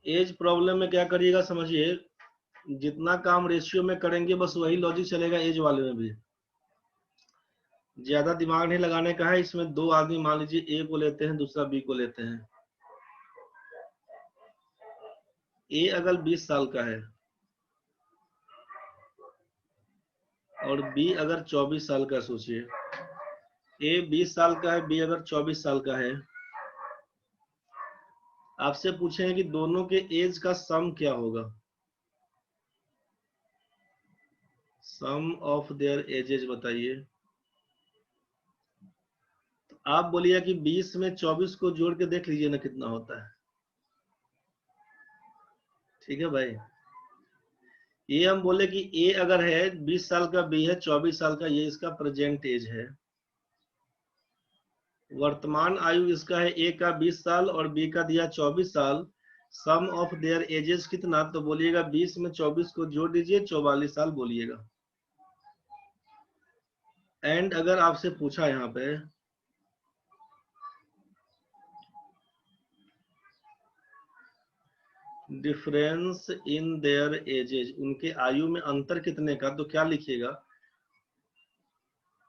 As problem में क्या करिएगा समझिए, जितना काम रेशियो में करेंगे बस वही लॉजिक चलेगा एज वाले में भी। ज्यादा दिमाग नहीं लगाने का है। इसमें दो आदमी मान लीजिए ए को लेते हैं, दूसरा बी को लेते हैं। ए अगर 20 साल का है और बी अगर 24 साल का, सोचिए ए 20 साल का है, बी अगर 24 साल का है, आपसे पूछेंगे कि दोनों के एज का सम क्या होगा। सम ऑफ देयर एजेज बताइए। तो आप बोलिए कि 20 में 24 को जोड़ के देख लीजिए ना कितना होता है। ठीक है भाई, ये हम बोले कि ए अगर है 20 साल का, बी है 24 साल का, ये इसका प्रेजेंट एज है। वर्तमान आयु इसका है ए का 20 साल और बी का दिया 24 साल। सम ऑफ देयर एजेस कितना, तो बोलिएगा 20 में 24 को जोड़ दीजिए, 44 साल बोलिएगा। एंड अगर आपसे पूछा यहाँ पे डिफरेंस इन देयर एजेज, उनके आयु में अंतर कितने का, तो क्या लिखिएगा।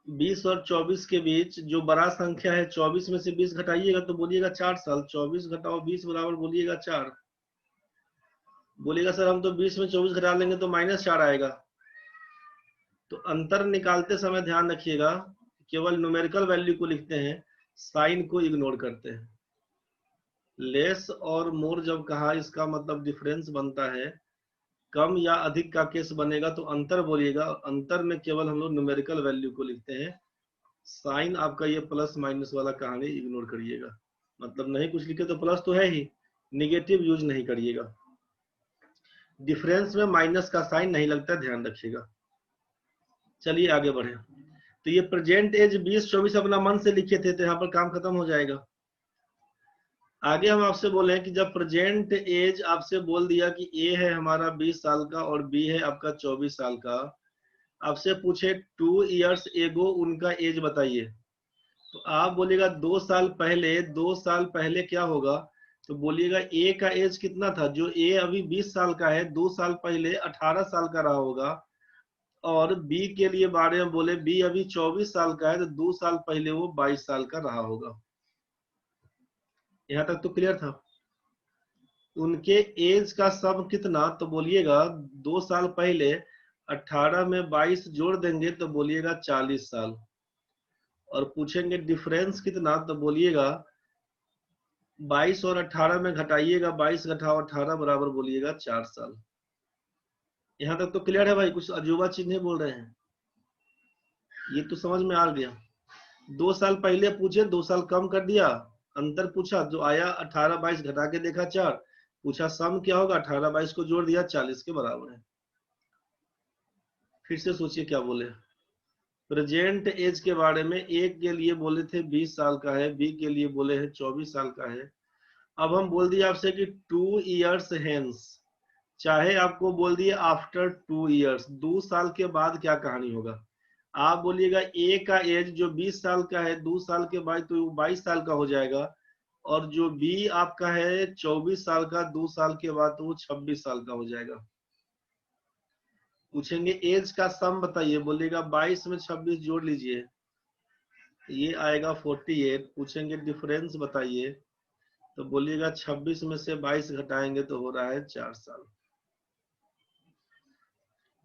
20 और 24 के बीच जो बड़ा संख्या है, 24 में से 20 घटाइएगा तो बोलिएगा 4 साल। 24 घटाओ 20 बराबर बोलिएगा 4। बोलिएगा सर हम तो 20 में 24 घटा लेंगे तो -4 आएगा। तो अंतर निकालते समय ध्यान रखिएगा, केवल न्यूमेरिकल वैल्यू को लिखते हैं, साइन को इग्नोर करते हैं। लेस और मोर जब कहा, इसका मतलब डिफरेंस बनता है। कम या अधिक का केस बनेगा तो अंतर बोलिएगा, अंतर में केवल हम लोग न्यूमेरिकल वैल्यू को लिखते हैं। साइन आपका ये प्लस माइनस वाला कहानी इग्नोर करिएगा, मतलब नहीं कुछ लिखे तो प्लस तो है ही, निगेटिव यूज नहीं करिएगा। डिफरेंस में माइनस का साइन नहीं लगता, ध्यान रखिएगा। चलिए आगे बढ़े। तो ये प्रेजेंट एज 20-24 अपना मन से लिखे थे, तो यहाँ पर काम खत्म हो जाएगा। आगे हम आपसे बोले कि जब प्रेजेंट एज आपसे बोल दिया कि ए है हमारा 20 साल का और बी है आपका 24 साल का, आपसे पूछे 2 इयर्स एगो उनका एज बताइए, तो आप बोलिएगा 2 साल पहले। 2 साल पहले क्या होगा, तो बोलिएगा ए का एज कितना था, जो ए अभी 20 साल का है 2 साल पहले 18 साल का रहा होगा। और बी के लिए बारे में बोले, बी अभी 24 साल का है तो 2 साल पहले वो 22 साल का रहा होगा। यहाँ तक तो क्लियर था। उनके एज का सम कितना, तो बोलिएगा 2 साल पहले 18 में 22 जोड़ देंगे तो बोलिएगा 40 साल। और पूछेंगे डिफरेंस कितना, तो बोलिएगा 22 और 18 में घटाइएगा, 22 घटाओ 18 बराबर बोलिएगा 4 साल। यहाँ तक तो क्लियर है भाई, कुछ अजूबा चीज नहीं बोल रहे हैं, ये तो समझ में आ गया। 2 साल पहले पूछे, 2 साल कम कर दिया, अंतर पूछा जो आया 18-22 घटा के देखा 4, पूछा सम क्या होगा, 18-22 को जोड़ दिया 40 के बराबर है। फिर से सोचिए क्या बोले। प्रेजेंट एज के बारे में, एक के लिए बोले थे 20 साल का है, बी के लिए बोले हैं 24 साल का है। अब हम बोल दिए आपसे कि 2 इयर्स हेंस, चाहे आपको बोल दिए आफ्टर 2 इयर्स, 2 साल के बाद क्या कहानी होगा। आप बोलिएगा ए का एज जो 20 साल का है 2 साल के बाद तो 22 साल का हो जाएगा, और जो बी आपका है 24 साल का 2 साल के बाद तो वो 26 साल का हो जाएगा। पूछेंगे एज का सम बताइए, बोलिएगा 22 में 26 जोड़ लीजिए, ये आएगा 48। पूछेंगे डिफरेंस बताइए, तो बोलिएगा 26 में से 22 घटाएंगे तो हो रहा है 4 साल।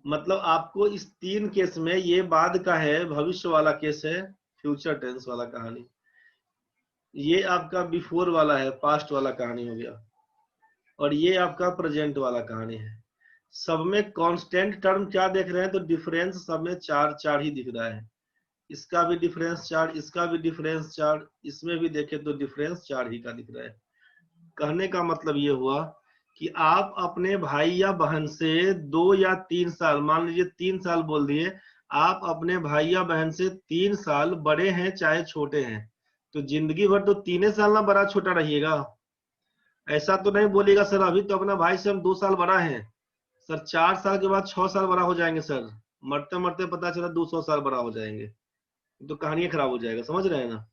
मतलब आपको इस 3 केस में, ये बाद का है, भविष्य वाला केस है, फ्यूचर टेंस वाला कहानी, ये आपका बिफोर वाला है, पास्ट वाला कहानी हो गया, और ये आपका प्रेजेंट वाला कहानी है। सब में कांस्टेंट टर्म क्या देख रहे हैं, तो डिफरेंस सब में 4-4 ही दिख रहा है। इसका भी डिफरेंस 4, इसका भी डिफरेंस 4, इसमें भी देखें तो डिफरेंस 4 ही का दिख रहा है। कहने का मतलब ये हुआ कि आप अपने भाई या बहन से 2 या 3 साल, मान लीजिए 3 साल बोल दिए, आप अपने भाई या बहन से 3 साल बड़े हैं चाहे छोटे हैं, तो जिंदगी भर तो 3 साल ना बड़ा छोटा रहिएगा। ऐसा तो नहीं बोलिएगा सर अभी तो अपना भाई से हम 2 साल बड़ा हैं सर, 4 साल के बाद 6 साल बड़ा हो जाएंगे सर, मरते मरते पता चला 200 साल बड़ा हो जाएंगे, तो कहानी खराब हो जाएगा, समझ रहे हैं ना।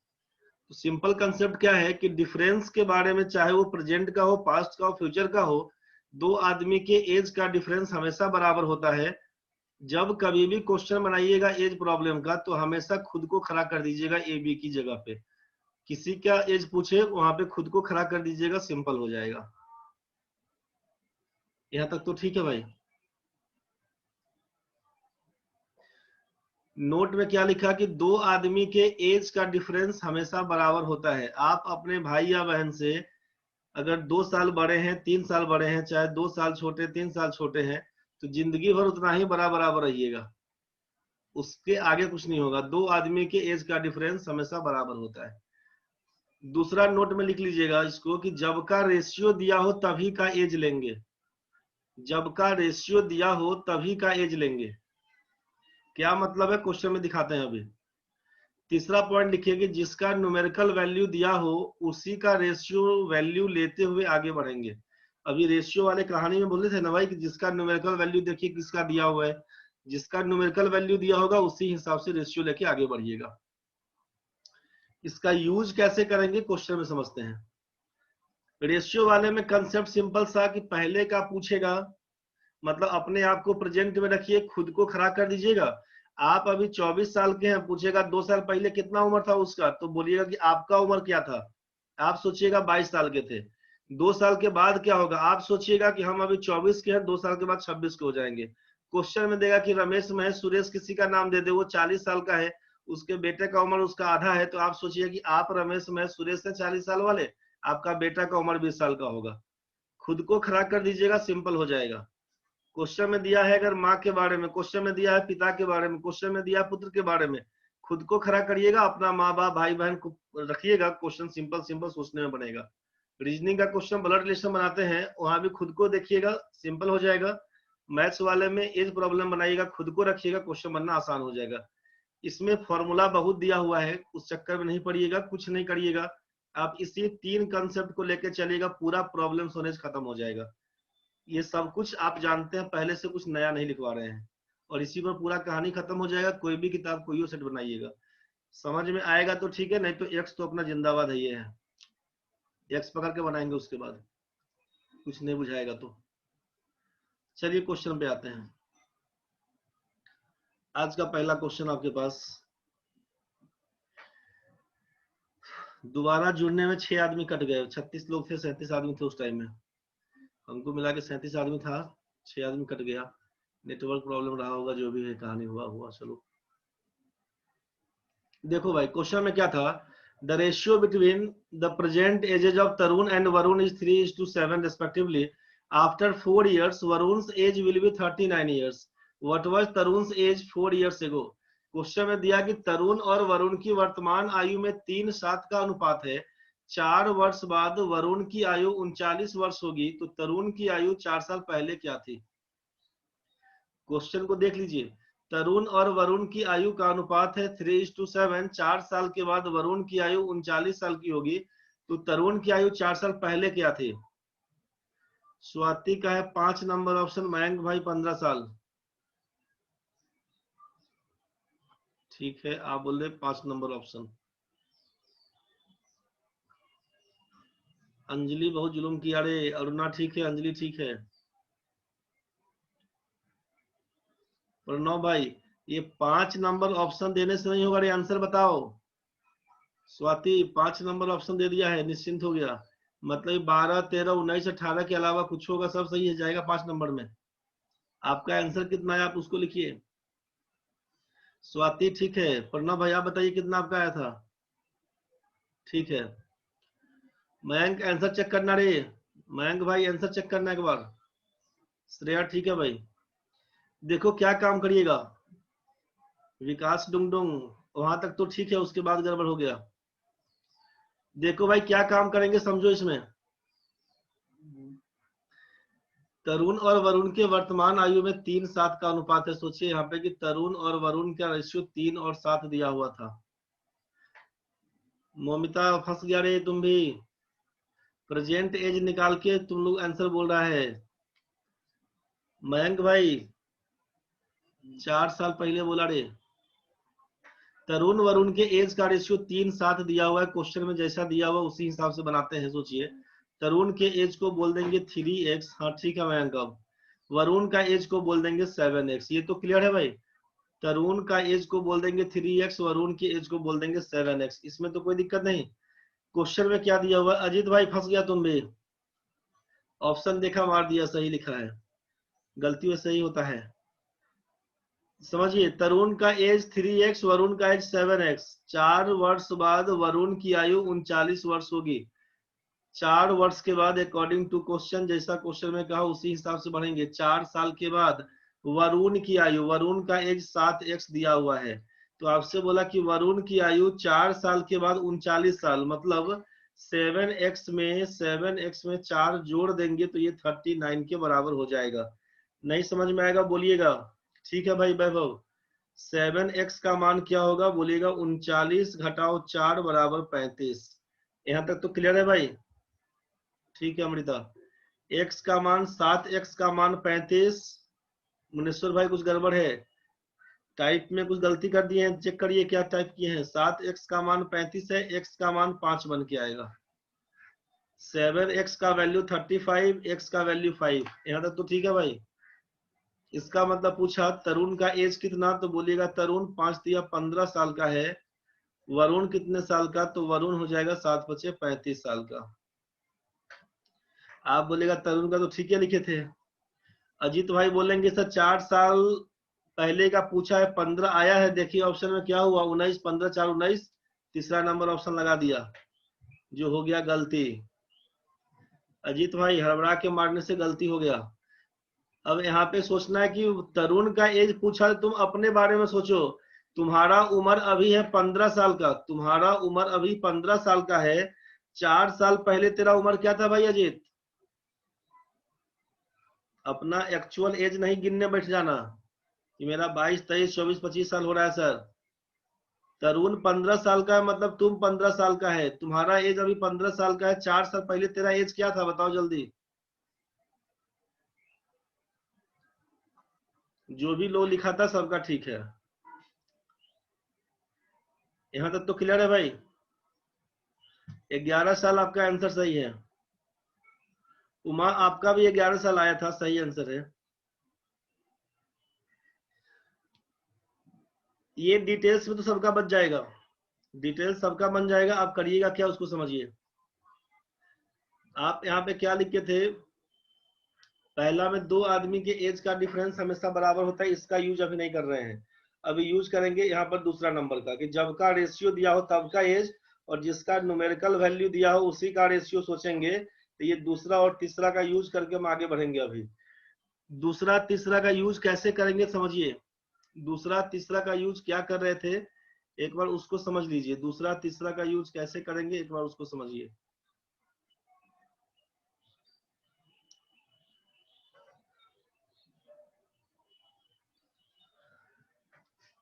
तो सिंपल कंसेप्ट क्या है कि डिफरेंस के बारे में, चाहे वो प्रेजेंट का हो, पास्ट का हो, फ्यूचर का हो, दो आदमी के एज का डिफरेंस हमेशा बराबर होता है। जब कभी भी क्वेश्चन बनाइएगा एज प्रॉब्लम का, तो हमेशा खुद को खड़ा कर दीजिएगा ए बी की जगह पे। किसी का एज पूछे वहां पे खुद को खड़ा कर दीजिएगा, सिंपल हो जाएगा। यहाँ तक तो ठीक है भाई। नोट में क्या लिखा कि दो आदमी के एज का डिफरेंस हमेशा बराबर होता है। आप अपने भाई या बहन से अगर 2 साल बड़े हैं, 3 साल बड़े हैं, चाहे 2 साल छोटे, 3 साल छोटे हैं, तो जिंदगी भर उतना ही बराबर रहिएगा, उसके आगे कुछ नहीं होगा। दो आदमी के एज का डिफरेंस हमेशा बराबर होता है। दूसरा नोट में लिख लीजिएगा इसको कि जब का रेशियो दिया हो तभी का एज लेंगे। जब का रेशियो दिया हो तभी का एज लेंगे, क्या मतलब है क्वेश्चन में दिखाते हैं अभी। तीसरा पॉइंट लिखिए कि जिसका न्यूमेरिकल वैल्यू दिया हो उसी का रेशियो वैल्यू लेते हुए आगे बढ़ेंगे। अभी रेशियो वाले कहानी में बोले थे ना भाई कि जिसका न्यूमेरिकल वैल्यू देखिए किसका दिया हुआ है, जिसका न्यूमेरिकल वैल्यू दिया होगा उसी हिसाब से रेशियो लेके आगे बढ़िएगा। इसका यूज कैसे करेंगे क्वेश्चन में समझते हैं। रेशियो वाले में कंसेप्ट सिंपल सा कि पहले का पूछेगा, मतलब अपने आप को प्रेजेंट में रखिए, खुद को खड़ा कर दीजिएगा। आप अभी 24 साल के हैं, पूछेगा 2 साल पहले कितना उम्र था उसका, तो बोलिएगा कि आपका उम्र क्या था। आप सोचिएगा 22 साल के थे। 2 साल के बाद क्या होगा, आप सोचिएगा कि हम अभी 24 के हैं, 2 साल के बाद 26 के हो जाएंगे। क्वेश्चन में देगा कि रमेश महेश सुरेश किसी का नाम दे दे, वो 40 साल का है, उसके बेटे का उम्र उसका आधा है, तो आप सोचिए कि आप रमेश महेश सुरेश से 40 साल वाले, आपका बेटा का उम्र 20 साल का होगा। खुद को खड़ा कर दीजिएगा, सिंपल हो जाएगा। क्वेश्चन में दिया है अगर माँ के बारे में, क्वेश्चन में दिया है पिता के बारे में, क्वेश्चन में दिया है पुत्र के बारे में, खुद को खड़ा करिएगा, अपना माँ बाप भाई बहन को रखिएगा। क्वेश्चन सिंपल सिंपल सोचने में बनेगा। रीजनिंग का क्वेश्चन ब्लड रिलेशन बनाते हैं, वहां भी खुद को देखिएगा, सिंपल हो जाएगा। मैथ्स वाले में एज प्रॉब्लम बनाइएगा, खुद को रखिएगा, क्वेश्चन बनना आसान हो जाएगा। इसमें फॉर्मूला बहुत दिया हुआ है, उस चक्कर में नहीं पड़िएगा, कुछ नहीं करिएगा। आप इसी 3 कंसेप्ट को लेकर चलिएगा, पूरा प्रॉब्लम सोल्व खत्म हो जाएगा। ये सब कुछ आप जानते हैं पहले से, कुछ नया नहीं लिखवा रहे हैं, और इसी पर पूरा कहानी खत्म हो जाएगा। कोई भी किताब कोई सेट बनाइएगा, समझ में आएगा तो ठीक है, नहीं तो एक्स तो अपना जिंदाबाद है, ये है एक्स पकड़ के बनाएंगे, उसके बाद कुछ नहीं बुझाएगा तो। चलिए क्वेश्चन पे आते हैं। आज का पहला क्वेश्चन आपके पास, दोबारा जुड़ने में 6 आदमी कट गए। 36 लोग थे, 37 आदमी थे उस टाइम में, हमको मिला के 37 आदमी था, 6 आदमी कट गया। नेटवर्क प्रॉब्लम रहा होगा, जो भी है कहानी हुआ हुआ। चलो देखो भाई, क्वेश्चन में क्या था, the ratio between the present ages of Tarun and Varun is 3:7 respectively. After 4 years, Varun's age will be 39 years. What was Tarun's age 4 years ago? Question में दिया कि तरुण और वरुण की वर्तमान आयु में 3:7 का अनुपात है। 4 वर्ष बाद वरुण की आयु 39 वर्ष होगी, तो तरुण की आयु 4 साल पहले क्या थी। क्वेश्चन को देख लीजिए, तरुण और वरुण की आयु का अनुपात है 3:7। 4 साल के बाद वरुण की आयु 39 साल की होगी, तो तरुण की आयु 4 साल पहले क्या थी। स्वाति का है 5 नंबर ऑप्शन, मयंक भाई 15 साल। ठीक है, आप बोल रहे 5 नंबर ऑप्शन। अंजलि बहुत जुलूम किया रे। अरुणा ठीक है, अंजलि ठीक है। प्रणव भाई, ये 5 नंबर ऑप्शन देने से नहीं होगा रे, आंसर बताओ। स्वाति 5 नंबर ऑप्शन दे दिया है, निश्चिंत हो गया। मतलब 12, 13, 19, 18 के अलावा कुछ होगा, सब सही है जाएगा 5 नंबर में। आपका आंसर कितना है आप उसको लिखिए। स्वाति ठीक है। प्रणव भाई आप बताइए कितना आपका आया था। ठीक है। मयंक आंसर चेक करना रे, मयंक भाई आंसर चेक करना एक बार। श्रेया ठीक है भाई। देखो क्या काम करिएगा, विकास डुंगडुंग वहां तक तो ठीक है, उसके बाद गड़बड़ हो गया। देखो भाई क्या काम करेंगे समझो इसमें। तरुण और वरुण के वर्तमान आयु में 3:7 का अनुपात है। सोचिए यहाँ पे कि तरुण और वरुण का रेशियो 3 और 7 दिया हुआ था। मोमिता फंस गया रे तुम भी, प्रेजेंट एज निकाल के तुम लोग आंसर बोल रहा है। मयंक भाई 4 साल पहले बोला रे। तरुण वरुण के एज का रेशियो 3:7 दिया हुआ है, क्वेश्चन में जैसा दिया हुआ उसी हिसाब से बनाते हैं। सोचिए, तरुण के एज को बोल देंगे 3x। हाँ ठीक है मयंक। अब वरुण का एज को बोल देंगे 7x। ये तो क्लियर है भाई। तरुण का एज को बोल देंगे 3x, वरुण की एज को बोल देंगे 7x। इसमें तो कोई दिक्कत नहीं। क्वेश्चन में क्या दिया हुआ? अजीत भाई फंस गया तुम भी। ऑप्शन देखा, मार दिया, सही लिखा है। गलती में सही होता है। समझिए, तरुण का एज 3x, वरुण का एज 7x। 4 वर्ष बाद वरुण की आयु 39 वर्ष होगी। 4 वर्ष के बाद अकॉर्डिंग टू क्वेश्चन, जैसा क्वेश्चन में कहा उसी हिसाब से बढ़ेंगे। 4 साल के बाद वरुण की आयु, वरुण का एज 7x दिया हुआ है, तो आपसे बोला कि वरुण की आयु 4 साल के बाद 39 साल, मतलब 7x में 4 जोड़ देंगे तो ये 39 के बराबर हो जाएगा। नहीं समझ में आएगा बोलिएगा। ठीक है भाई वैभव। 7x का मान क्या होगा बोलिएगा? 39 घटाओ 4 बराबर 35। यहां तक तो क्लियर है भाई? ठीक है अमृता। x का मान 7x का मान 35। मुनेश्वर भाई कुछ गड़बड़ है, टाइप में कुछ गलती कर दिए हैं, चेक करिए क्या टाइप किए हैं। 7x का मान 35 है, x का मान 5 बन के आएगा। 7x का वैल्यू 35, x का वैल्यू 5। यहाँ तक तो ठीक है भाई। इसका मतलब पूछा तरुण का एज कितना, तो बोलिएगा तरुण 5 दिया 15 साल का है। वरुण कितने साल का, तो वरुण हो जाएगा 7 बचे 35 साल का। आप बोलेगा तरुण का तो ठीक है लिखे थे। अजीत भाई बोलेंगे सर 4 साल पहले का पूछा है, 15 आया है। देखिए ऑप्शन में क्या हुआ, 19, 15 4 19, तीसरा नंबर ऑप्शन लगा दिया, जो हो गया गलती। अजीत भाई हड़बड़ा के मारने से गलती हो गया। अब यहाँ पे सोचना है कि तरुण का एज पूछा, तुम अपने बारे में सोचो। तुम्हारा उम्र अभी है 15 साल का, तुम्हारा उम्र अभी 15 साल का है। 4 साल पहले तेरा उम्र क्या था भाई अजीत? अपना एक्चुअल एज नहीं गिनने बैठ जाना कि मेरा 22 23 24 25 साल हो रहा है सर। तरुण 15 साल का है, मतलब तुम 15 साल का है, तुम्हारा एज अभी 15 साल का है। 4 साल पहले तेरा एज क्या था बताओ जल्दी। जो भी लो लिखा था सबका ठीक है। यहाँ तक तो क्लियर है भाई? 11 साल आपका आंसर सही है। उमा आपका भी 11 साल आया था, सही आंसर है। ये डिटेल्स में तो सबका बच जाएगा, डिटेल्स सबका बन जाएगा। आप करिएगा क्या उसको समझिए। आप यहाँ पे क्या लिखे थे? पहला में 2 आदमी के एज का डिफरेंस हमेशा बराबर होता है, इसका यूज अभी नहीं कर रहे हैं। अभी यूज करेंगे यहाँ पर दूसरा नंबर का, कि जब का रेशियो दिया हो तब का एज, और जिसका न्यूमेरिकल वैल्यू दिया हो उसी का रेशियो सोचेंगे। तो ये दूसरा और तीसरा का यूज करके हम आगे बढ़ेंगे। अभी दूसरा तीसरा का यूज कैसे करेंगे समझिए। दूसरा तीसरा का यूज क्या कर रहे थे, एक बार उसको समझ लीजिए। दूसरा तीसरा का यूज कैसे करेंगे एक बार उसको समझिए।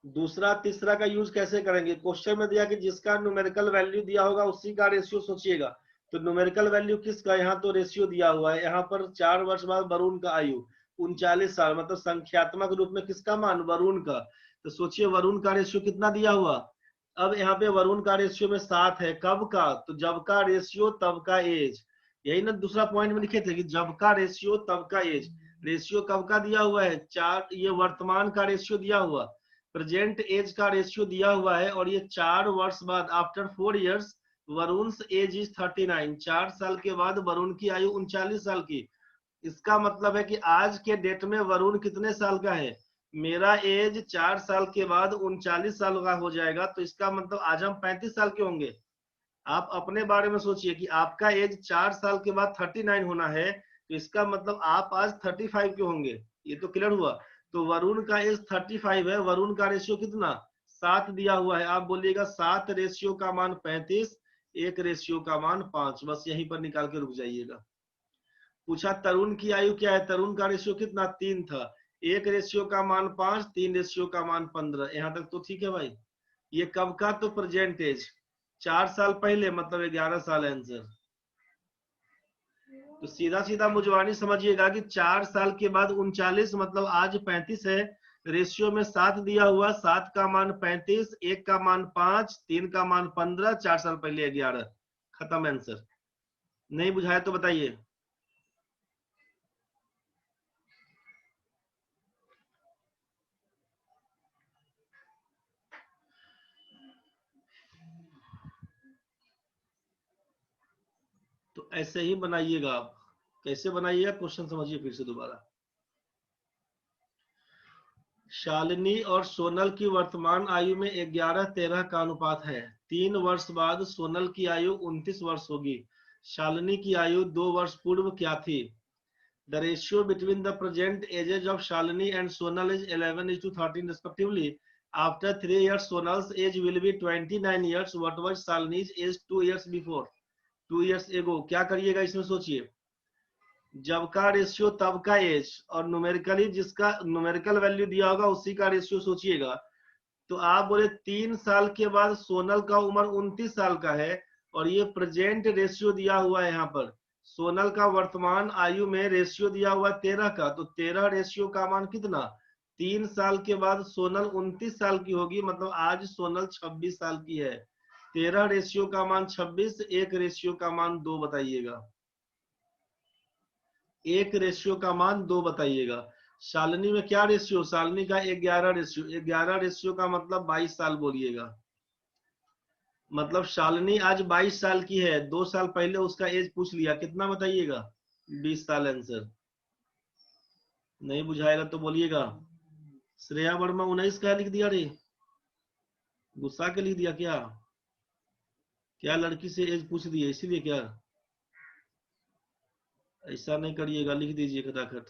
दूसरा तीसरा का यूज कैसे करेंगे, क्वेश्चन में दिया कि जिसका न्यूमेरिकल वैल्यू दिया होगा उसी का रेशियो सोचिएगा। तो न्यूमेरिकल वैल्यू किसका, यहाँ तो रेशियो दिया हुआ है। यहाँ पर 4 वर्ष बाद वरुण का आयु 39 साल, मतलब संख्यात्मक रूप में किसका मान, वरुण का। तो सोचिए वरुण का रेशियो कितना दिया हुआ। अब यहाँ पे वरुण का रेशियो में 7 है, कब का, तो जब का रेशियो तब का एज। यही ना दूसरा पॉइंट में लिखे थे कि जब का रेशियो तब का एज। रेशियो कब का दिया हुआ है, 4, ये वर्तमान का रेशियो दिया हुआ, प्रेजेंट एज का रेशियो दिया हुआ है। और ये 4 वर्ष बाद, after 4 years Varun age is 39। 4 साल के बाद वरुण की आयु 39 साल की। इसका मतलब है कि आज के डेट में वरुण कितने साल का है, मेरा एज 4 साल के बाद 39 साल का हो जाएगा। तो इसका मतलब आज हम 35 साल के होंगे। आप अपने बारे में सोचिए कि आपका एज 4 साल के बाद 39 होना है, तो इसका मतलब आप आज 35 के होंगे। ये तो क्लियर हुआ। तो वरुण का एज 35 है, वरुण का रेशियो कितना, 7 दिया हुआ है। आप बोलिएगा 7 रेशियो का मान 35, 1 रेशियो का मान 5। बस यहीं पर निकाल के रुक जाइएगा। पूछा तरुण की आयु क्या है, तरुण का रेशियो कितना, 3 था। 1 रेशियो का मान 5, 3 रेशियो का मान 15। यहाँ तक तो ठीक है भाई। ये कब का, तो प्रेजेंट एज 4 साल पहले, मतलब 11 साल आंसर। तो सीधा सीधा मुझवानी समझिएगा कि 4 साल के बाद 39, मतलब आज 35 है, रेशियो में 7 दिया हुआ, 7 का मान 35, 1 का मान 5, 3 का मान 15, 4 साल पहले 11। खत्म आंसर। नहीं बुझाया तो बताइए। तो ऐसे ही बनाइएगा आप। कैसे बनाइएगा क्वेश्चन समझिए फिर से दोबारा। शालिनी और सोनल की वर्तमान आयु में 11-13 का अनुपात है। 3 वर्ष बाद सोनल की आयु 29 वर्ष होगी। शालिनी की आयु 2 वर्ष पूर्व क्या थी? The ratio between the present ages of Shalini and Sonal is 11:13 respectively. After 3 years, Sonal's age will be 29 years. What was Shalini's age 2 years before? 2 years ago. क्या करिएगा इसमें सोचिए। जब का रेशियो तब का एज, और न्यूमेरिकली जिसका न्यूमेरिकल वैल्यू दिया होगा उसी का रेशियो सोचिएगा। तो आप बोले 3 साल के बाद सोनल का उम्र 29 साल का है, और ये प्रेजेंट रेशियो दिया हुआ है यहाँ पर। सोनल का वर्तमान आयु में रेशियो दिया हुआ 13 का, तो 13 रेशियो का मान कितना? 3 साल के बाद सोनल 29 साल की होगी, मतलब आज सोनल 26 साल की है। 13 रेशियो का मान 26, 1 रेशियो का मान 2 बताइएगा। 1 रेशियो का मान 2 बताइएगा। शालिनी में क्या रेशियो? शालिनी का 11 रेशियो। 11 रेशियो का मतलब 22 साल बोलिएगा। मतलब शालिनी आज 22 साल की है, 2 साल पहले उसका एज पूछ लिया, कितना बताइएगा? 20 साल आंसर। नहीं बुझाएगा तो बोलिएगा। श्रेया वर्मा 19 का लिख दिया रे? गुस्सा के लिख दिया क्या? क्या लड़की से एज पूछ दिए इसीलिए क्या? ऐसा नहीं करिएगा, लिख दीजिए खटाखट।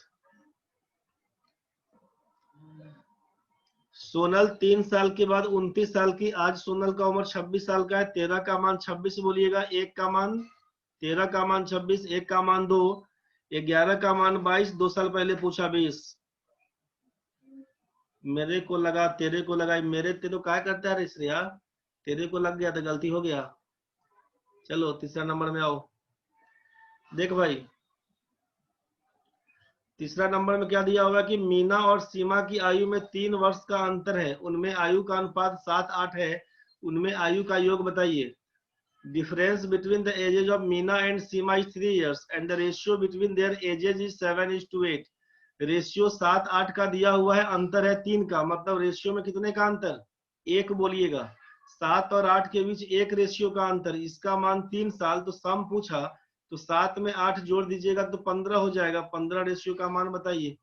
सोनल 3 साल के बाद 29 साल की, आज सोनल का उम्र 26 साल का है। 13 का मान 26 बोलिएगा, 1 का मान 13 का मान 26, 1 का मान 2, 11 का मान 22, 2 साल पहले पूछा 20। मेरे को लगा तेरे को लगा, मेरे ते तो क्या करता है श्रेया? तेरे को लग गया तो गलती हो गया। चलो तीसरा नंबर में आओ। देख भाई, तीसरा नंबर में क्या दिया हुआ कि मीना और सीमा की आयु में 3 वर्ष का अंतर है, उनमें आयु का अनुपात 7-8 है, उनमें आयु का योग बताइए। Difference between the ages of Meena and Seema is 3 years and the ratio between their edges is 7:8। Ratio 7-8 का दिया हुआ है, अंतर है 3 का, मतलब रेशियो में कितने का अंतर? 1 बोलिएगा। 7 और 8 के बीच 1 रेशियो का अंतर, इसका मान 3 साल, तो सम पूछा तो 7 में 8 जोड़ दीजिएगा तो 15 हो जाएगा। 15 रेशियो का मान बताइए।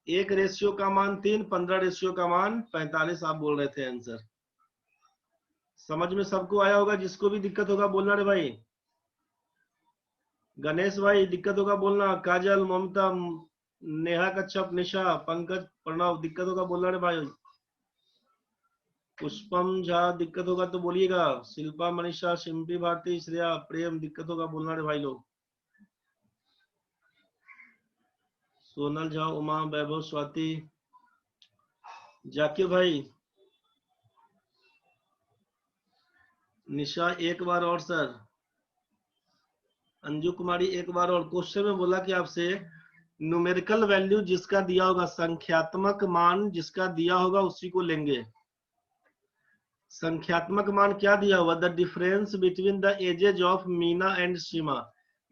1 रेशियो का मान 3, 15 रेशियो का मान 45 आप बोल रहे थे आंसर। समझ में सबको आया होगा? जिसको भी दिक्कत होगा बोलना रे भाई। गणेश भाई दिक्कत होगा बोलना। काजल, ममता, नेहा कच्छप, निशा, पंकज, प्रणव, दिक्कत होगा बोलना रे भाई। पुष्पम झा दिक्कत होगा तो बोलिएगा। शिल्पा, मनीषा, शिम्पी, भारती, श्रेया, प्रेम, दिक्कत होगा बोलना रे भाई लोग। सोनल झा, उमा, वैभव, स्वाति, जाकिर भाई, निशा एक बार और सर, अंजू कुमारी एक बार और। क्वेश्चन में बोला कि आपसे न्यूमेरिकल वैल्यू जिसका दिया होगा, संख्यात्मक मान जिसका दिया होगा उसी को लेंगे। संख्यात्मक मान क्या दिया हुआ? The difference between the ages of Meena and Seema.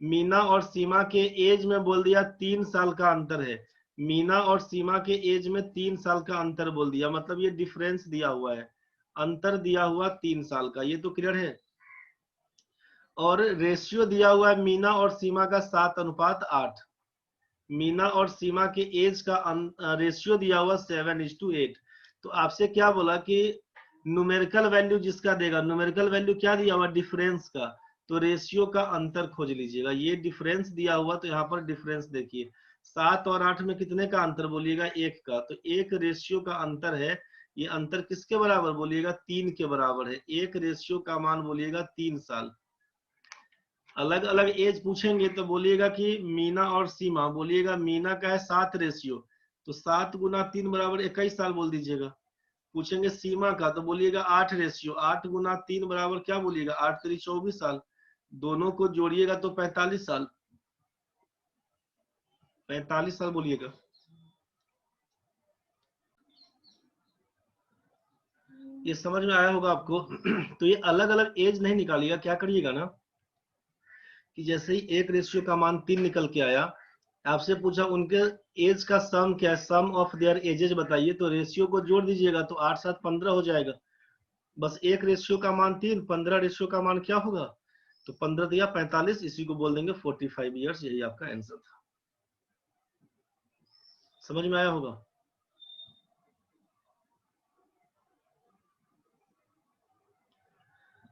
Meena और सीमा के एज में बोल दिया 3 साल का अंतर है। मीना और सीमा के एज में 3 साल का अंतर बोल दिया, मतलब ये डिफरेंस दिया हुआ है, अंतर दिया हुआ 3 साल का, ये तो क्लियर है। और रेशियो दिया हुआ है मीना और सीमा का 7:8। मीना और सीमा के एज का रेशियो दिया हुआ 7:8। तो आपसे क्या बोला कि न्यूमेरिकल वैल्यू जिसका देगा, न्यूमेरिकल वैल्यू क्या दिया हुआ? डिफरेंस का। तो रेशियो का अंतर खोज लीजिएगा। ये डिफरेंस दिया हुआ, तो यहाँ पर डिफरेंस देखिए 7 और 8 में कितने का अंतर बोलिएगा? 1 का। तो 1 रेशियो का अंतर है। ये अंतर किसके बराबर बोलिएगा? 3 के बराबर है। 1 रेशियो का मान बोलिएगा 3 साल। अलग अलग एज पूछेंगे तो बोलिएगा कि मीना और सीमा, बोलिएगा मीना का है 7 रेशियो, तो 7 गुना 3 बराबर 21 साल बोल दीजिएगा। पूछेंगे सीमा का तो बोलिएगा 8 रेशियो, 8 गुना 3 बराबर क्या बोलिएगा? 8 3 24 साल। दोनों को जोड़िएगा तो 45 साल, 45 साल बोलिएगा। ये समझ में आया होगा आपको। तो ये अलग अलग एज नहीं निकालिएगा, क्या करिएगा ना कि जैसे ही एक रेशियो का मान 3 निकल के आया, आपसे पूछा उनके एज का सम क्या है, सम ऑफ देयर एजेज बताइए, तो रेशियो को जोड़ दीजिएगा तो 8 7 15 हो जाएगा। बस एक रेशियो का मान 3, 15 रेशियो का मान क्या होगा, तो 15 दिया 45, इसी को बोल देंगे 45 ईयर्स। यही आपका आंसर था। समझ में आया होगा।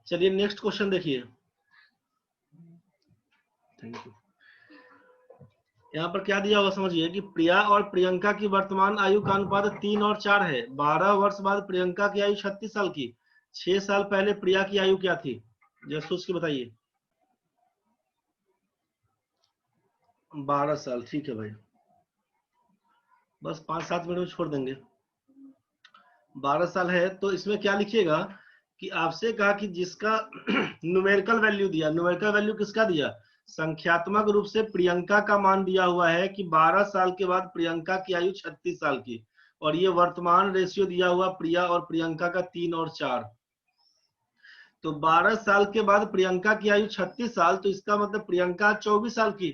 चलिए नेक्स्ट क्वेश्चन देखिए। Thank you. यहाँ पर क्या दिया होगा समझिए कि प्रिया और प्रियंका की वर्तमान आयु का अनुपात 3 और 4 है। 12 वर्ष बाद प्रियंका की आयु 36 साल की। 6 साल पहले प्रिया की आयु क्या थी, जरा सोच के बताइए। 12 साल, ठीक है भाई, बस 5 7 मिनट में छोड़ देंगे। 12 साल है तो इसमें क्या लिखिएगा कि आपसे कहा कि जिसका न्यूमेरिकल वैल्यू दिया, न्यूमेरिकल वैल्यू किसका दिया, संख्यात्मक रूप से प्रियंका का मान दिया हुआ है कि 12 साल के बाद प्रियंका की आयु 36 साल की, और ये वर्तमान रेशियो दिया हुआ प्रिया और प्रियंका का 3 और 4। तो 12 साल के बाद प्रियंका की आयु 36 साल, तो इसका मतलब प्रियंका 24 साल की।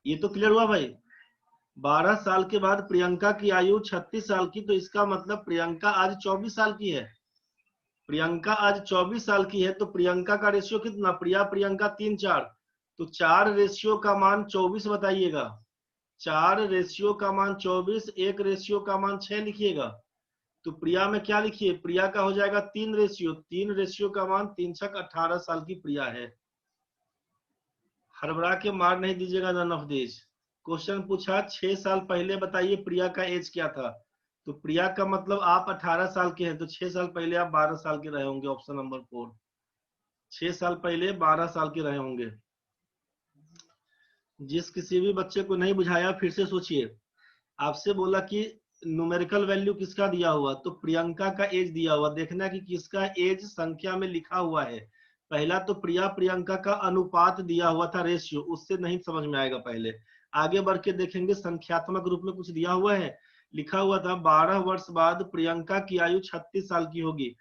ये तो क्लियर हुआ भाई। 12 साल के बाद प्रियंका की आयु 36 साल की, तो इसका मतलब प्रियंका आज 24 साल की है। प्रियंका आज 24 साल की है, तो प्रियंका का रेशियो कितना, प्रिया प्रियंका 3 4, तो 4 रेशियो का मान 24 बताइएगा। 4 रेशियो का मान 24, 1 रेशियो का मान 6 लिखिएगा। तो प्रिया में क्या लिखिए, प्रिया का हो जाएगा 3 रेशियो, 3 रेशियो का मान 3 6 18 साल की प्रिया है। हड़बड़ा के मार नहीं दीजिएगा नन ऑफ दिस। क्वेश्चन पूछा 6 साल पहले बताइए प्रिया का एज क्या था, तो प्रिया का मतलब आप 18 साल के हैं, तो 6 साल पहले आप 12 साल के रहे होंगे, ऑप्शन नंबर 4। 6 साल पहले 12 साल के रहे होंगे। जिस किसी भी बच्चे को नहीं बुझाया फिर से सोचिए। आपसे बोला कि न्यूमेरिकल वैल्यू किसका दिया हुआ, तो प्रियंका का एज दिया हुआ, देखना कि किसका एज संख्या में लिखा हुआ है। पहला तो प्रिया प्रियंका का अनुपात दिया हुआ था, रेशियो, उससे नहीं समझ में आएगा। पहले आगे बढ़ के देखेंगे संख्यात्मक रूप में कुछ दिया हुआ है, लिखा हुआ था 12 वर्ष बाद प्रियंका की आयु 36 साल की होगी।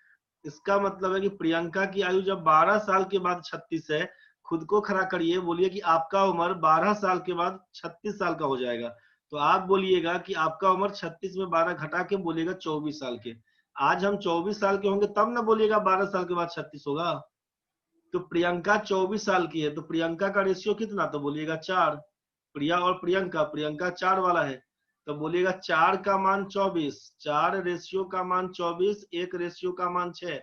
इसका मतलब है कि प्रियंका की आयु जब 12 साल के बाद 36 है, खुद को खड़ा करिए, बोलिए कि आपका उम्र 12 साल के बाद 36 साल का हो जाएगा। तो आप बोलिएगा कि आपका उम्र 36 में 12 घटा के बोलिएगा 24 साल के। आज हम 24 साल के होंगे तब ना बोलिएगा 12 साल के बाद 36 होगा। तो प्रियंका 24 साल की है, तो प्रियंका का रेशियो कितना, तो बोलिएगा 4। प्रिया और प्रियंका, प्रियंका 4 वाला है, तो बोलिएगा 4 का मान 24, 4 रेशियो का मान 24, 1 रेशियो का मान 6।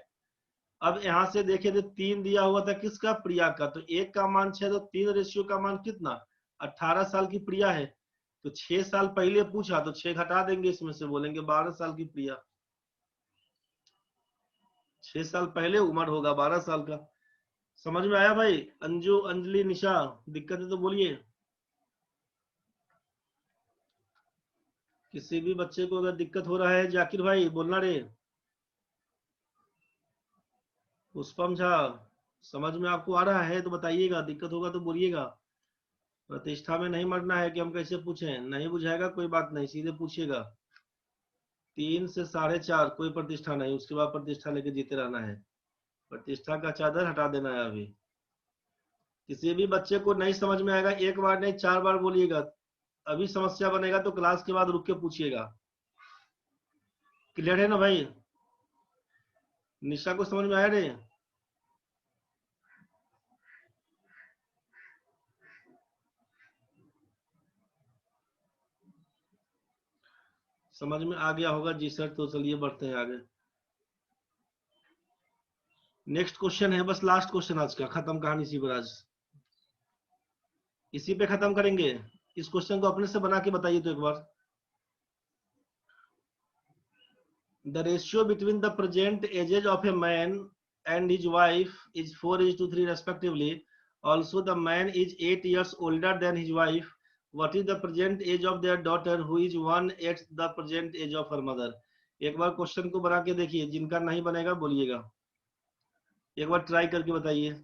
अब यहां से देखे तो 3 दिया हुआ था किसका, प्रिया का, तो 1 का मान 6, तो 3 रेशियो का मान कितना, 18 साल की प्रिया है। तो 6 साल पहले पूछा तो 6 घटा देंगे इसमें से, बोलेंगे 12 साल की प्रिया। 6 साल पहले उम्र होगा 12 साल का। समझ में आया भाई। अंजू, अंजलि, निशा, दिक्कत है तो बोलिए। किसी भी बच्चे को अगर दिक्कत हो रहा है, जाकिर भाई बोलना रे। पुष्पम झा, समझ में आपको आ रहा है तो बताइएगा, दिक्कत होगा तो बोलिएगा। प्रतिष्ठा में नहीं मरना है कि हम कैसे पूछें, नहीं बुझाएगा कोई बात नहीं, सीधे पूछिएगा। 3 से 4:30 कोई प्रतिष्ठा नहीं, उसके बाद प्रतिष्ठा लेके जीते रहना है। प्रतिष्ठा का चादर हटा देना है अभी। किसी भी बच्चे को नहीं समझ में आएगा, एक बार नहीं 4 बार बोलिएगा। अभी समस्या बनेगा तो क्लास के बाद रुक के पूछिएगा। क्लियर है ना भाई। निशा को समझ में आया रे। समझ में आ गया होगा जी सर, तो चलिए बढ़ते हैं आगे। नेक्स्ट क्वेश्चन है, बस लास्ट क्वेश्चन आज का, खत्म कहानी इसी पर आज, इसी पे खत्म करेंगे। इस क्वेश्चन को अपने से बना के बताइए तो एक बार। The ratio between the present ages of a man and his wife is 4:3 respectively. Also, the man is 8 years older than his wife. What is the present age of their daughter, who is 1/8 the present age of her mother? एक बार question को बना के देखिए, जिनका नहीं बनेगा बोलिएगा, एक बार ट्राई करके बताइए।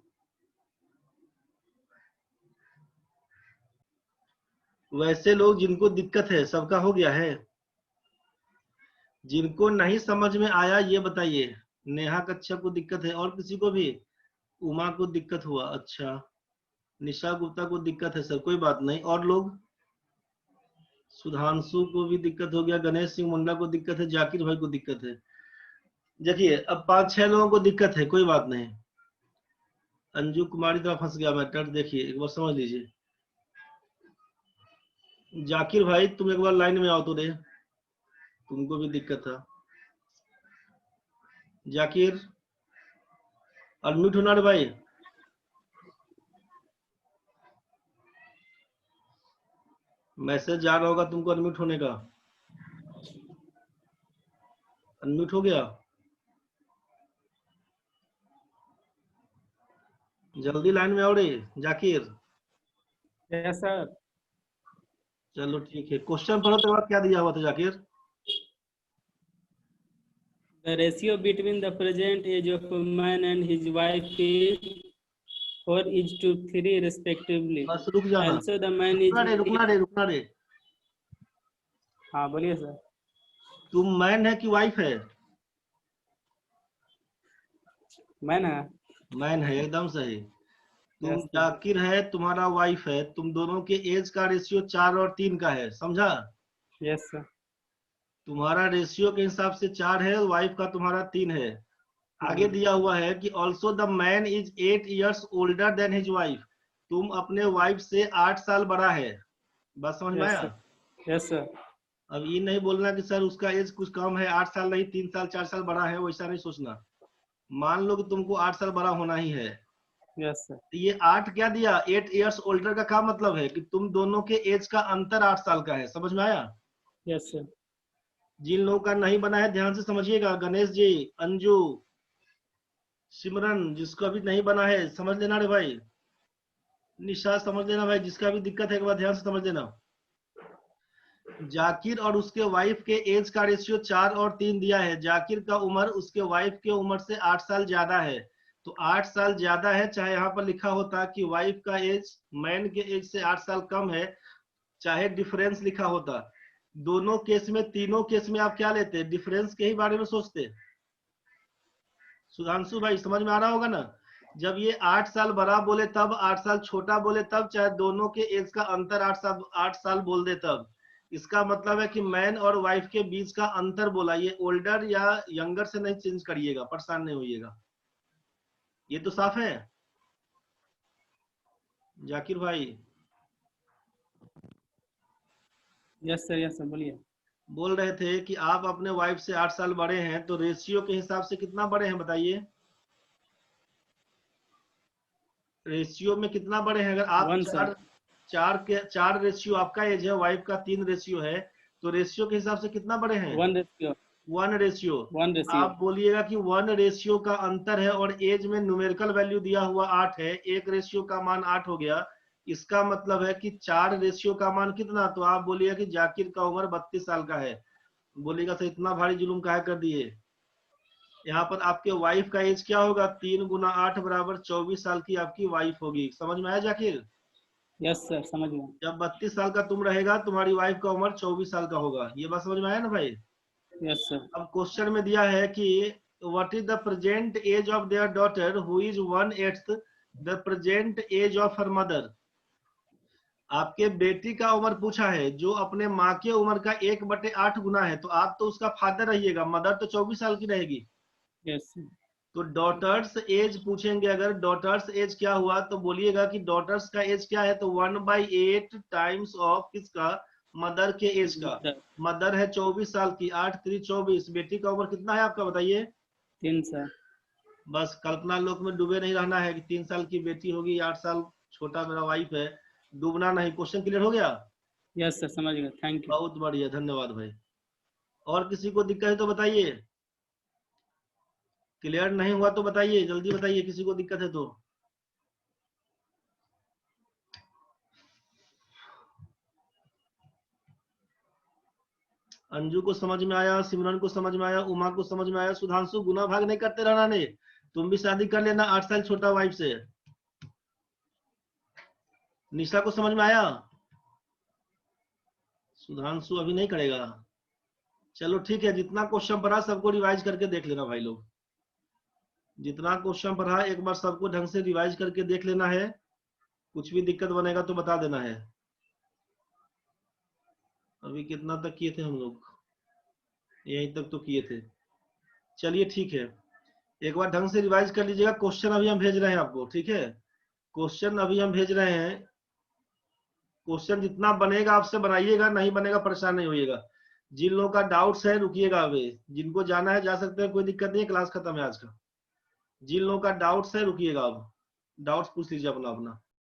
वैसे लोग जिनको दिक्कत है सबका हो गया है, जिनको नहीं समझ में आया ये बताइए। नेहा कच्छप को दिक्कत है, और किसी को भी? उमा को दिक्कत हुआ, अच्छा। निशा गुप्ता को दिक्कत है सर, कोई बात नहीं। और लोग? सुधांशु को भी दिक्कत हो गया, गणेश सिंह मुंडा को दिक्कत है, जाकिर भाई को दिक्कत है। देखिए अब 5-6 लोगों को दिक्कत है, कोई बात नहीं। अंजू कुमारी तो फंस गया मैटर, देखिए एक बार समझ लीजिए। जाकिर भाई तुम एक बार लाइन में आओ तो रे, तुमको भी दिक्कत था। जाकिर अनम्यूट होना रे भाई। मैसेज जा रहा होगा तुमको अनम्यूट होने का। अनम्यूट हो गया? जल्दी लाइन में आओ रे जाकिर। Yes sir. चलो ठीक है, क्वेश्चन पढ़ो तो बाद क्या दिया हुआ था Zakir? The ratio between the present age of a man and his wife is 4:3 respectively. बस रुक जाना, Also the man is रुकना रे रुकना रे रुकना रे। हाँ बोलिए सर। तुम मैन है कि वाइफ है? मैन है। मैन है, एकदम सही। तुम यस सर। जाकिर है, तुम्हारा वाइफ है, तुम दोनों के एज का रेशियो 4 और 3 का है, समझा? Yes sir. तुम्हारा रेशियो के हिसाब से 4 है, वाइफ का तुम्हारा 3 है। आगे दिया हुआ है कि also the man is 8 years older than his wife. तुम अपने वाइफ से 8 साल बड़ा है। बात समझ में आया? Yes sir. अब ये नहीं बोलना कि सर उसका एज कुछ कम है, 8 साल नहीं 3 साल 4 साल बड़ा है, वैसा नहीं सोचना। मान लो कि तुमको 8 साल बड़ा होना ही है। Yes sir. तो ये 8 क्या दिया? 8 years ओल्डर का क्या मतलब है कि तुम दोनों के एज का अंतर 8 साल का है, समझ में आया? Yes sir. जिन लोगों का नहीं बना है ध्यान से समझिएगा, गणेश जी, अंजू, सिमरन, जिसको अभी नहीं बना है समझ लेना रे भाई। निशा समझ लेना भाई, जिसका भी दिक्कत है एक बार ध्यान से समझ लेना। जाकिर और उसके वाइफ के एज का रेशियो 4 और 3 दिया है। जाकिर का उम्र उसके वाइफ के उम्र से 8 साल ज्यादा है, तो 8 साल ज्यादा है, चाहे यहाँ पर लिखा होता कि वाइफ का एज मैन के एज से 8 साल कम है, चाहे डिफरेंस लिखा होता। दोनों केस में, तीनों केस में आप क्या लेते? डिफरेंस के ही बारे में सोचते। सुधांशु भाई समझ में आ रहा होगा ना? जब ये 8 साल बड़ा बोले तब, 8 साल छोटा बोले तब, चाहे दोनों के एज का अंतर 8 साल बोल दे तब, इसका मतलब है कि मैन और वाइफ के बीच का अंतर बोला। ये ओल्डर या यंगर से नहीं चेंज करिएगा, परेशान नहीं होइएगा। ये तो साफ है जाकिर भाई? यस सर बोलिए। बोल रहे थे कि आप अपने वाइफ से 8 साल बड़े हैं, तो रेशियो के हिसाब से कितना बड़े हैं बताइए? रेशियो में कितना बड़े हैं? अगर आप 4 रेशियो आपका एज है, वाइफ का 3 रेशियो है, तो रेशियो के हिसाब से कितना बड़े हैं? 1 रेशियो। आप बोलिएगा कि 1 रेशियो का अंतर है और एज में न्यूमेरिकल वैल्यू दिया हुआ 8 है, 1 रेशियो का मान 8 हो गया। इसका मतलब है कि 4 रेशियो का मान कितना? तो आप बोलिएगा कि जाकिर का उम्र 32 साल का है। बोलिएगा तो इतना भारी जुलूम काहे कर दिए? यहाँ पर आपके वाइफ का एज क्या होगा? 3 गुना 8 बराबर 24 साल की आपकी वाइफ होगी। समझ में आया जाकिर? यस सर समझ गया। जब 32 साल का तुम रहेगा, तुम्हारी वाइफ का उम्र 24 साल का होगा। ये बात समझ में आया ना भाई? Yes sir. अब क्वेश्चन में दिया है कि what is the present age of their daughter who is 1/8 the present age of her mother. आपके बेटी का उम्र पूछा है जो अपने माँ के उम्र का 1/8 गुना है, तो आप तो उसका फादर रहिएगा, मदर तो 24 साल की रहेगी। यस। तो डॉटर्स एज पूछेंगे, अगर डॉटर्स एज क्या हुआ तो बोलिएगा कि डॉटर्स का एज क्या है, तो 1/8 टाइम्स ऑफ किसका? मदर के एज का। मदर है 24 साल की, 8 3 24। बेटी का उम्र कितना है आपका बताइए? 3 साल। बस कल्पना लोक में डूबे नहीं रहना है कि 3 साल की बेटी होगी, 8 साल छोटा मेरा वाइफ है, डूबना नहीं। क्वेश्चन क्लियर हो गया? यस सर समझ गया, थैंक यू। बहुत बढ़िया, धन्यवाद भाई। और किसी को दिक्कत है तो बताइए, क्लियर नहीं हुआ तो बताइए, जल्दी बताइए किसी को दिक्कत है तो। अंजू को समझ में आया, सिमरन को समझ में आया, उमा को समझ में आया। सुधांशु गुना भाग नहीं करते रहना ने, तुम भी शादी कर लेना 8 साल छोटा वाइफ से। निशा को समझ में आया? सुधांशु अभी नहीं करेगा। चलो ठीक है, जितना क्वेश्चन पढ़ा सबको रिवाइज करके देख लेना भाई लोग। जितना क्वेश्चन पढ़ा एक बार सबको ढंग से रिवाइज करके देख लेना है, कुछ भी दिक्कत बनेगा तो बता देना है। अभी कितना तक किए थे हम लोग? यहीं तक तो किए थे। चलिए ठीक है, एक बार ढंग से रिवाइज कर लीजिएगा। क्वेश्चन अभी हम भेज रहे हैं आपको, ठीक है? क्वेश्चन अभी हम भेज रहे हैं। क्वेश्चन जितना बनेगा आपसे बनाइएगा, नहीं बनेगा परेशान नहीं होइएगा। जिन लोगों का डाउट्स है रुकिएगा, अभी जिनको जाना है जा सकते हैं, कोई दिक्कत नहीं है, क्लास खत्म है आज का। जिन लोगों का डाउट्स है रुकिएगा, अब डाउट्स पूछ लीजिए अपना अपना।